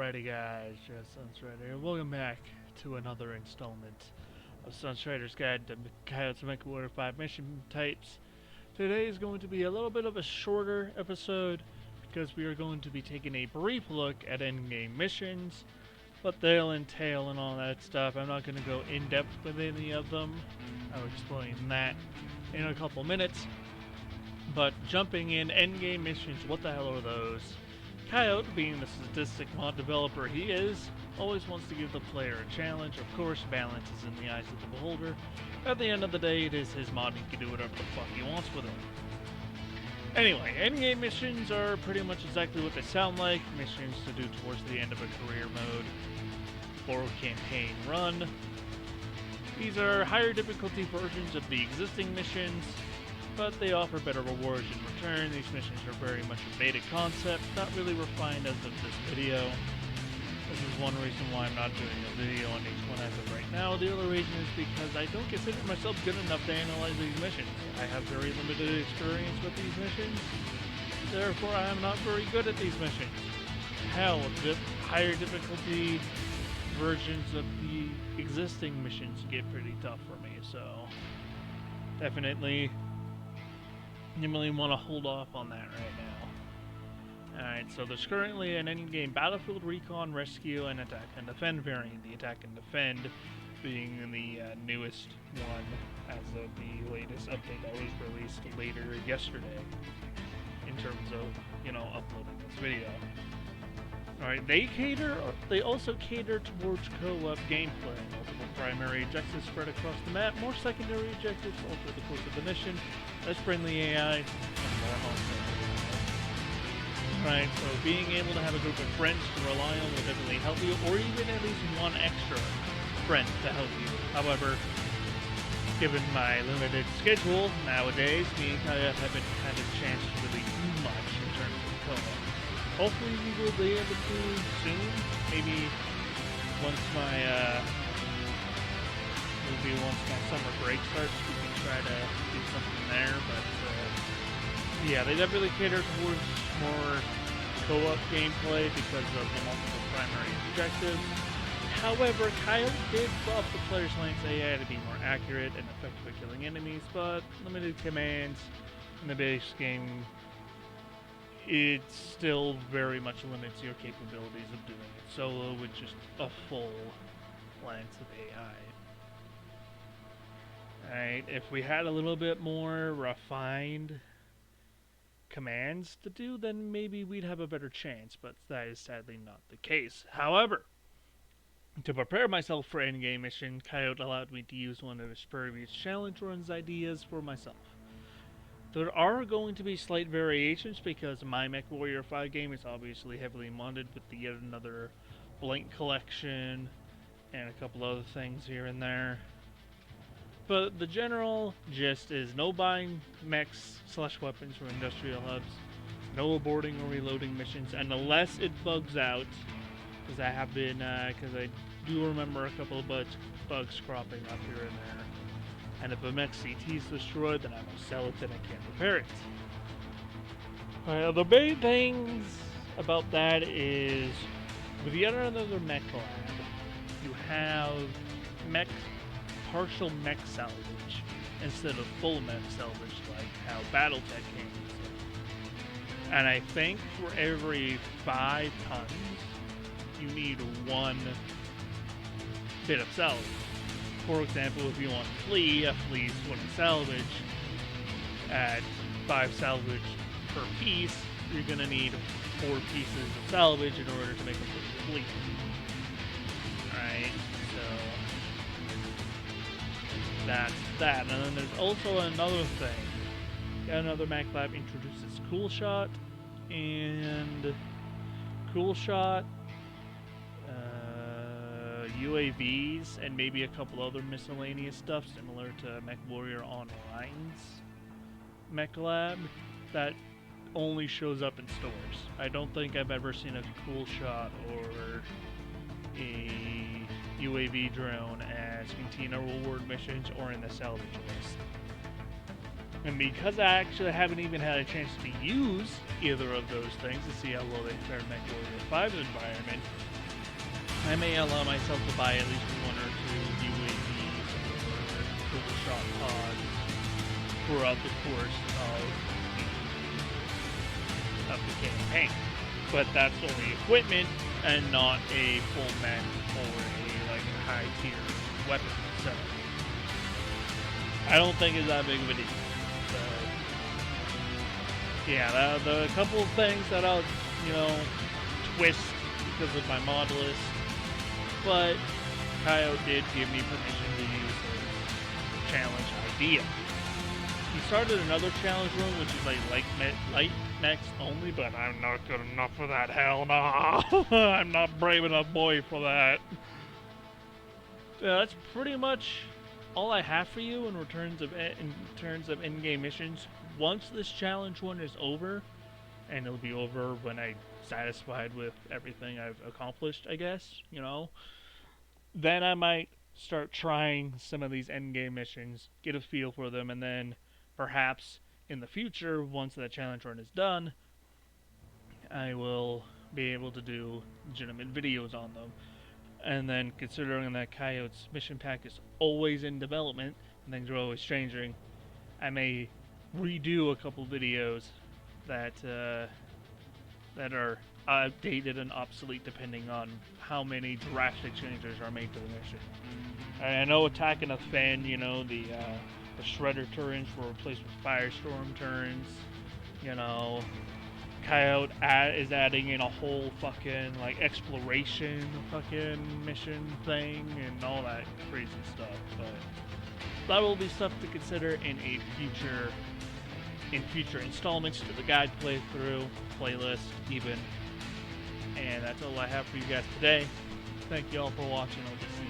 Alrighty guys, just Sunstrider. Welcome back to another installment of Sunstrider's Guide to Coyote Mechwarrior 5 mission types. Today is going to be a little bit of a shorter episode because we are going to be taking a brief look at Endgame Missions, what they'll entail and all that stuff. I'm not going to go in depth with any of them. I'll explain that in a couple minutes. But jumping in, Endgame Missions, what the hell are those? Coyote, being the sadistic mod developer he is, always wants to give the player a challenge. Of course, balance is in the eyes of the beholder. At the end of the day, it is his mod, he can do whatever the fuck he wants with it. Anyway, endgame missions are pretty much exactly what they sound like. Missions to do towards the end of a career mode or campaign run. These are higher difficulty versions of the existing missions, but they offer better rewards in return. These missions are very much a beta concept, not really refined as of this video. This is one reason why I'm not doing a video on each one as of right now. The other reason is because I don't consider myself good enough to analyze these missions. I have very limited experience with these missions, therefore I am not very good at these missions. Hell, higher difficulty versions of the existing missions get pretty tough for me, so definitely you really want to hold off on that right now. Alright, so there's currently an endgame battlefield recon, rescue, and attack and defend variant. The attack and defend being the newest one as of the latest update that was released later yesterday in terms of, uploading this video. Alright, they also cater towards co-op gameplay. Multiple primary objectives spread across the map, more secondary objectives alter the course of the mission, less friendly AI, and more hostile. Alright, so being able to have a group of friends to rely on will definitely help you, or even at least one extra friend to help you. However, given my limited schedule nowadays, me and Coyote haven't had a chance to really do much in terms of co-op. Hopefully we will be able to soon. Maybe once my summer break starts, we can try to do something there. But yeah, they definitely cater towards more co-op gameplay because of the multiple primary objectives. However, Coyote did buff the player's lance AI to be more accurate and effective at killing enemies, but limited commands in the base game, it still very much limits your capabilities of doing it solo with just a full lance of AI. Alright, if we had a little bit more refined commands to do, then maybe we'd have a better chance, but that is sadly not the case. However, to prepare myself for endgame mission, Coyote allowed me to use one of his previous challenge runs ideas for myself. There are going to be slight variations because my Mechwarrior 5 game is obviously heavily modded with the yet another blank collection and a couple other things here and there. But the general gist is no buying mechs / weapons from industrial hubs, no aborting or reloading missions, and unless it bugs out, because I do remember a couple of bugs cropping up here and there. And if a mech CT is destroyed, then I will sell it and I can't repair it. The main things about that is, with yet another mech lab, you have partial mech salvage instead of full mech salvage like how Battletech came. And I think for every 5 tons, you need 1 bit of salvage. For example, if you want a flea is 20 salvage. At 5 salvage per piece, you're going to need 4 pieces of salvage in order to make a full flea. Alright, so that's that. And then there's also another thing. Another Mac Lab introduces Cool Shot, and Cool Shot, UAVs, and maybe a couple other miscellaneous stuff similar to Mechwarrior Online's Mech Lab that only shows up in stores. I don't think I've ever seen a Cool Shot or a UAV drone as Cantina reward missions or in the salvage list. And because I actually haven't even had a chance to use either of those things to see how well they fare in Mechwarrior 5's environment, I may allow myself to buy at least one or two UAVs or triple shot pods throughout the course of the campaign. But that's only equipment and not a full mech or a like high tier weapon. So I don't think it's that big of a deal. So yeah, the couple of things that I'll twist because of my mod list, but Coyote did give me permission to use his challenge idea. He started another challenge room, which is like light mechs only, but I'm not good enough for that. Hell no! I'm not brave enough boy for that. That's pretty much all I have for you in terms of in-game missions. Once this challenge one is over, and it'll be over when I'm satisfied with everything I've accomplished, I guess, then I might start trying some of these endgame missions, get a feel for them, and then perhaps in the future, once that challenge run is done, I will be able to do legitimate videos on them. And then, considering that Coyote's mission pack is always in development and things are always changing, I may redo a couple videos that are outdated and obsolete depending on how many drastic changes are made to the mission. I know attacking a fan, the shredder turrets were replaced with firestorm turrets. Coyote is adding in a whole fucking exploration fucking mission thing and all that crazy stuff. But that will be stuff to consider in future installments to the guide playthrough, playlist, even. And that's all I have for you guys today. Thank you all for watching. I'll see